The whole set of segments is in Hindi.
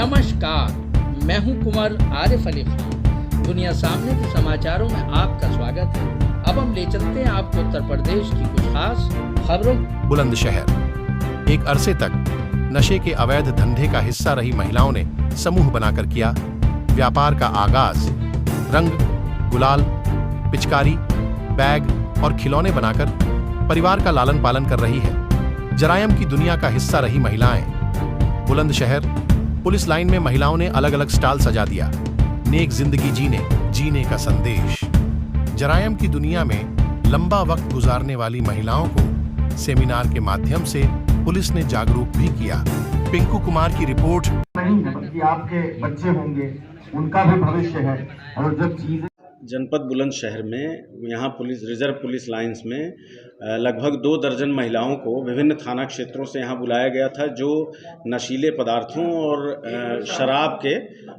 नमस्कार, मैं हूं कुमार आरिफ अली खान। दुनिया सामने के समाचारों में आपका स्वागत है। अब हम ले चलते हैं आपको उत्तर प्रदेश की कुछ खास खबरों। बुलंदशहर। एक अरसे तक नशे के अवैध धंधे का हिस्सा रही महिलाओं ने समूह बनाकर किया व्यापार का आगाज। रंग, गुलाल, पिचकारी, बैग और खिलौने बनाकर परिवार का लालन पालन कर रही है। जरायम की दुनिया का हिस्सा रही महिलाएं। बुलंदशहर पुलिस लाइन में महिलाओं ने अलग अलग स्टॉल सजा दिया। नेक जिंदगी जीने का संदेश। जरायम की दुनिया में लंबा वक्त गुजारने वाली महिलाओं को सेमिनार के माध्यम से पुलिस ने जागरूक भी किया। पिंकू कुमार की रिपोर्ट। नहीं है बल्कि आपके बच्चे होंगे, उनका भी भविष्य है। और जब चीजें जनपद बुलंदशहर में यहाँ पुलिस रिजर्व पुलिस लाइंस में लगभग 2 दर्जन महिलाओं को विभिन्न थाना क्षेत्रों से यहाँ बुलाया गया था, जो नशीले पदार्थों और शराब के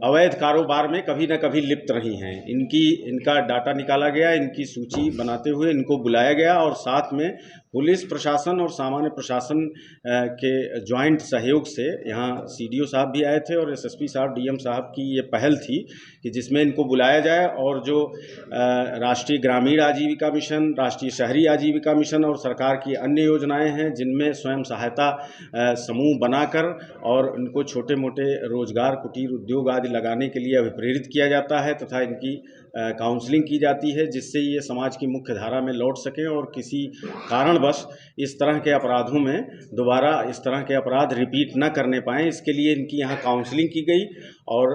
अवैध कारोबार में कभी न कभी लिप्त रही हैं। इनका डाटा निकाला गया, इनकी सूची बनाते हुए इनको बुलाया गया और साथ में पुलिस प्रशासन और सामान्य प्रशासन के ज्वाइंट सहयोग से यहाँ सीडीओ साहब भी आए थे और एसएसपी साहब, डीएम साहब की ये पहल थी कि जिसमें इनको बुलाया जाए और जो राष्ट्रीय ग्रामीण आजीविका मिशन, राष्ट्रीय शहरी आजीविका मिशन और सरकार की अन्य योजनाएं हैं, जिनमें स्वयं सहायता समूह बनाकर और इनको छोटे मोटे रोजगार, कुटीर उद्योग आदि लगाने के लिए अभिप्रेरित किया जाता है तथा इनकी काउंसलिंग की जाती है, जिससे ये समाज की मुख्य धारा में लौट सकें और किसी कारणवश इस तरह के अपराधों में दोबारा इस तरह के अपराध रिपीट न करने पाएँ। इसके लिए इनकी यहाँ काउंसलिंग की गई और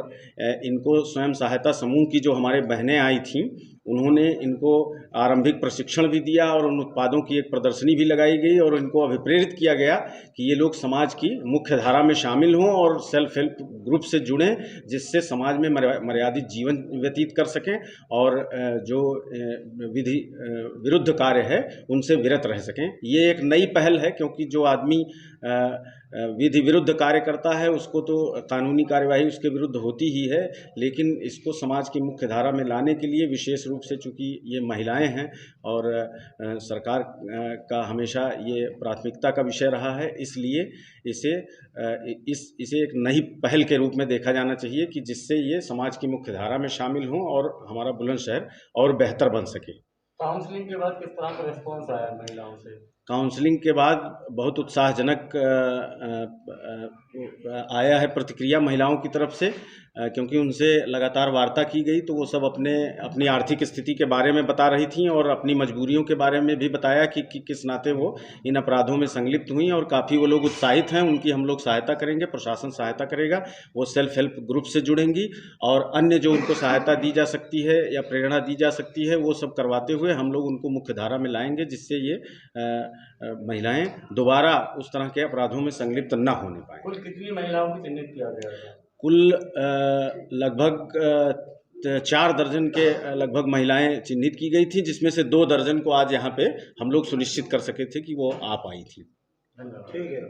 इनको स्वयं सहायता समूह की जो हमारे बहनें आई थीं, उन्होंने इनको आरंभिक प्रशिक्षण भी दिया और उन उत्पादों की एक प्रदर्शनी भी लगाई गई और इनको अभिप्रेरित किया गया कि ये लोग समाज की मुख्य धारा में शामिल हों और सेल्फ हेल्प ग्रुप से जुड़ें, जिससे समाज में मर्यादित जीवन व्यतीत कर सकें और जो विधि विरुद्ध कार्य है उनसे विरत रह सकें। ये एक नई पहल है, क्योंकि जो आदमी विधि विरुद्ध कार्य करता है उसको तो कानूनी कार्यवाही उसके विरुद्ध होती ही है, लेकिन इसको समाज की मुख्य धारा में लाने के लिए विशेष रूप से चूँकि ये महिलाएं हैं और सरकार का हमेशा ये प्राथमिकता का विषय रहा है, इसलिए इसे एक नई पहल के रूप में देखा जाना चाहिए कि जिससे ये समाज की मुख्य धारा में शामिल हों और हमारा बुलंदशहर और बेहतर बन सके। काउंसलिंग के बाद किस तरह का रिस्पॉन्स आया महिलाओं से? काउंसलिंग के बाद बहुत उत्साहजनक आया है प्रतिक्रिया महिलाओं की तरफ से, क्योंकि उनसे लगातार वार्ता की गई तो वो सब अपनी आर्थिक स्थिति के बारे में बता रही थीं और अपनी मजबूरियों के बारे में भी बताया कि किस नाते वो इन अपराधों में संलिप्त हुई और काफ़ी वो लोग उत्साहित हैं। उनकी हम लोग सहायता करेंगे, प्रशासन सहायता करेगा, वो सेल्फ हेल्प ग्रुप से जुड़ेंगी और अन्य जो उनको सहायता दी जा सकती है या प्रेरणा दी जा सकती है वो सब करवाते हुए हम लोग उनको मुख्य धारा में लाएंगे, जिससे ये महिलाएं दोबारा उस तरह के अपराधों में संलिप्त न होने पाएं। कुल कितनी महिलाओं को चिन्हित किया गया है? कुल लगभग 4 दर्जन के लगभग महिलाएं चिन्हित की गई थी, जिसमें से 2 दर्जन को आज यहाँ पे हम लोग सुनिश्चित कर सके थे कि वो आ पाई थी। ठीक है।